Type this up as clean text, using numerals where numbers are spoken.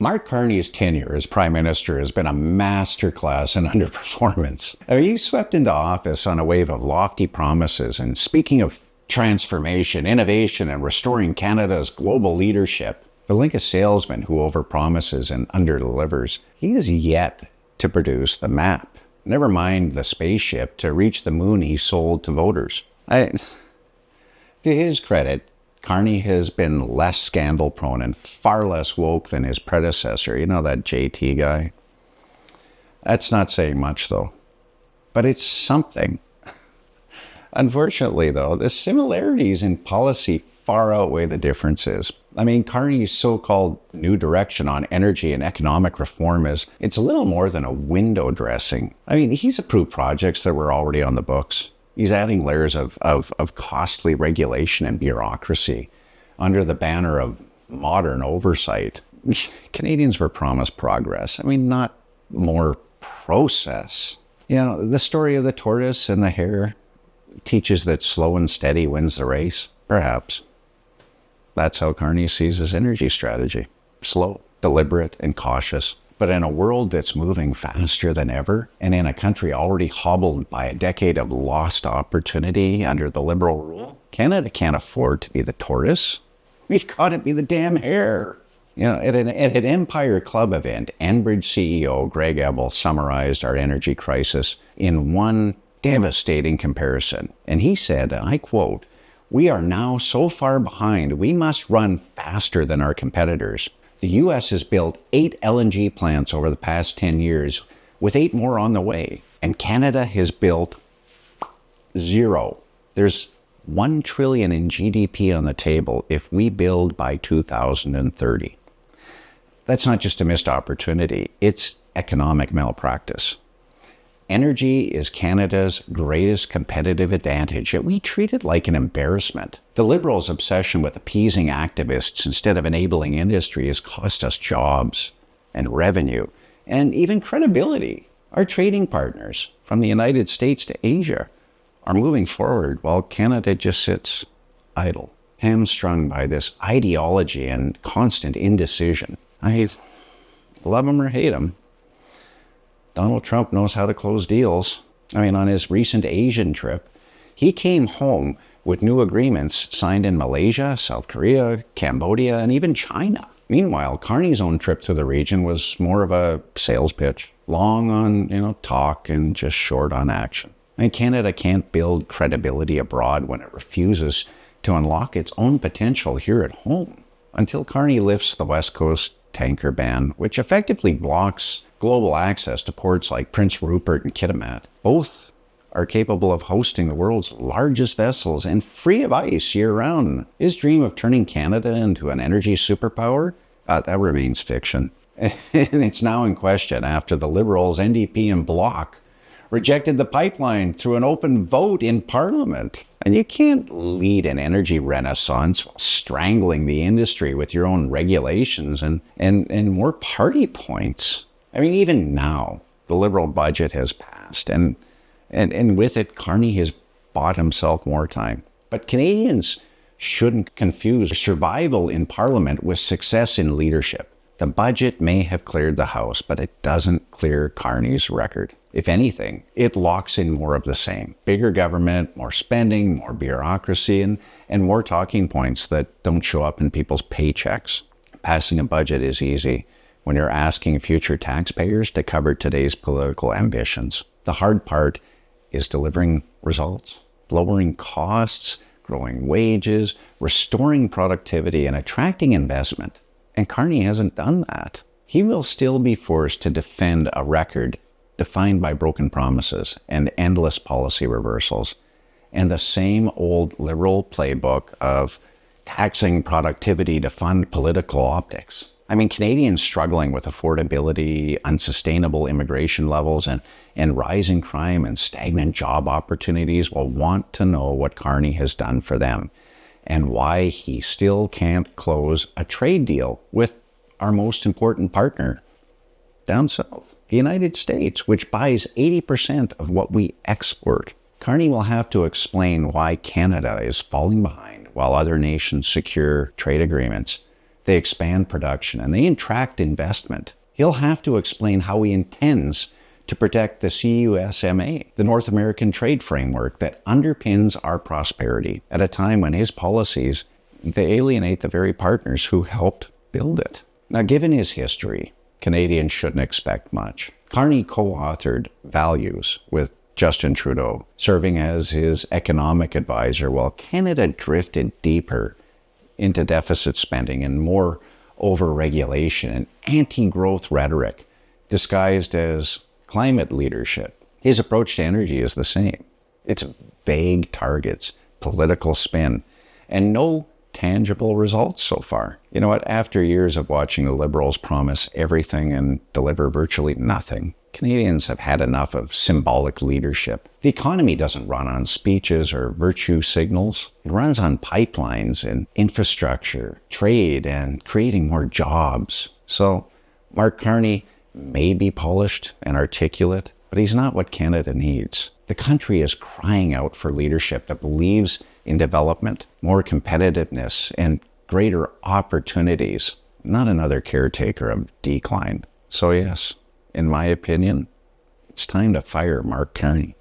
Mark Carney's tenure as Prime Minister has been a masterclass in underperformance. He swept into office on a wave of lofty promises, and speaking of transformation, innovation, and restoring Canada's global leadership, but like a salesman who overpromises and underdelivers, he is yet to produce the map. Never mind the spaceship to reach the moon he sold to voters. To his credit, Carney has been less scandal-prone and far less woke than his predecessor. You know, that JT guy? That's not saying much, though. But it's something. Unfortunately, though, the similarities in policy far outweigh the differences. I mean, Carney's so-called new direction on energy and economic reform it's a little more than a window dressing. I mean, he's approved projects that were already on the books. He's adding layers of costly regulation and bureaucracy under the banner of modern oversight. Canadians were promised progress. I mean, not more process. You know, the story of the tortoise and the hare teaches that slow and steady wins the race. Perhaps. That's how Carney sees his energy strategy. Slow, deliberate, and cautious. But in a world that's moving faster than ever, and in a country already hobbled by a decade of lost opportunity under the Liberal rule, Canada can't afford to be the tortoise. We've got to be the damn hare. You know, at an Empire Club event, Enbridge CEO Greg Ebel summarized our energy crisis in one devastating comparison. And he said, and I quote, "We are now so far behind, we must run faster than our competitors. The U.S. has built 8 LNG plants over the past 10 years, with 8 more on the way. And Canada has built 0. There's $1 trillion in GDP on the table if we build by 2030. That's not just a missed opportunity, it's economic malpractice. Energy is Canada's greatest competitive advantage, yet we treat it like an embarrassment. The Liberals' obsession with appeasing activists instead of enabling industry has cost us jobs and revenue and even credibility. Our trading partners, from the United States to Asia, are moving forward while Canada just sits idle, hamstrung by this ideology and constant indecision. I love him or hate him. Donald Trump knows how to close deals. I mean, on his recent Asian trip, he came home with new agreements signed in Malaysia, South Korea, Cambodia, and even China. Meanwhile, Carney's own trip to the region was more of a sales pitch, long on, talk and just short on action. And Canada can't build credibility abroad when it refuses to unlock its own potential here at home. Until Carney lifts the West Coast tanker ban, which effectively blocks global access to ports like Prince Rupert and Kitimat. Both are capable of hosting the world's largest vessels and free of ice year-round. His dream of turning Canada into an energy superpower, that remains fiction. And it's now in question after the Liberals, NDP, and Bloc rejected the pipeline through an open vote in Parliament. And you can't lead an energy renaissance while strangling the industry with your own regulations and more party points. I mean, even now, the Liberal budget has passed, and with it, Carney has bought himself more time. But Canadians shouldn't confuse survival in Parliament with success in leadership. The budget may have cleared the House, but it doesn't clear Carney's record. If anything, it locks in more of the same. Bigger government, more spending, more bureaucracy, and more talking points that don't show up in people's paychecks. Passing a budget is easy when you're asking future taxpayers to cover today's political ambitions. The hard part is delivering results, lowering costs, growing wages, restoring productivity, and attracting investment. And Carney hasn't done that. He will still be forced to defend a record defined by broken promises and endless policy reversals, and the same old Liberal playbook of taxing productivity to fund political optics. I mean, Canadians struggling with affordability, unsustainable immigration levels, and rising crime and stagnant job opportunities will want to know what Carney has done for them and why he still can't close a trade deal with our most important partner down south, the United States, which buys 80% of what we export. Carney will have to explain why Canada is falling behind while other nations secure trade agreements they expand production, and they attract investment. He'll have to explain how he intends to protect the CUSMA, the North American trade framework that underpins our prosperity, at a time when his policies, they alienate the very partners who helped build it. Now, given his history, Canadians shouldn't expect much. Carney co-authored Values with Justin Trudeau, serving as his economic advisor, while Canada drifted deeper into deficit spending and more over-regulation and anti-growth rhetoric disguised as climate leadership. His approach to energy is the same. It's vague targets, political spin, and no tangible results so far. You know what? After years of watching the Liberals promise everything and deliver virtually nothing, Canadians have had enough of symbolic leadership. The economy doesn't run on speeches or virtue signals. It runs on pipelines and infrastructure, trade, and creating more jobs. So Mark Carney may be polished and articulate, but he's not what Canada needs. The country is crying out for leadership that believes in development, more competitiveness, and greater opportunities, not another caretaker of decline. So yes, in my opinion, it's time to fire Mark Carney.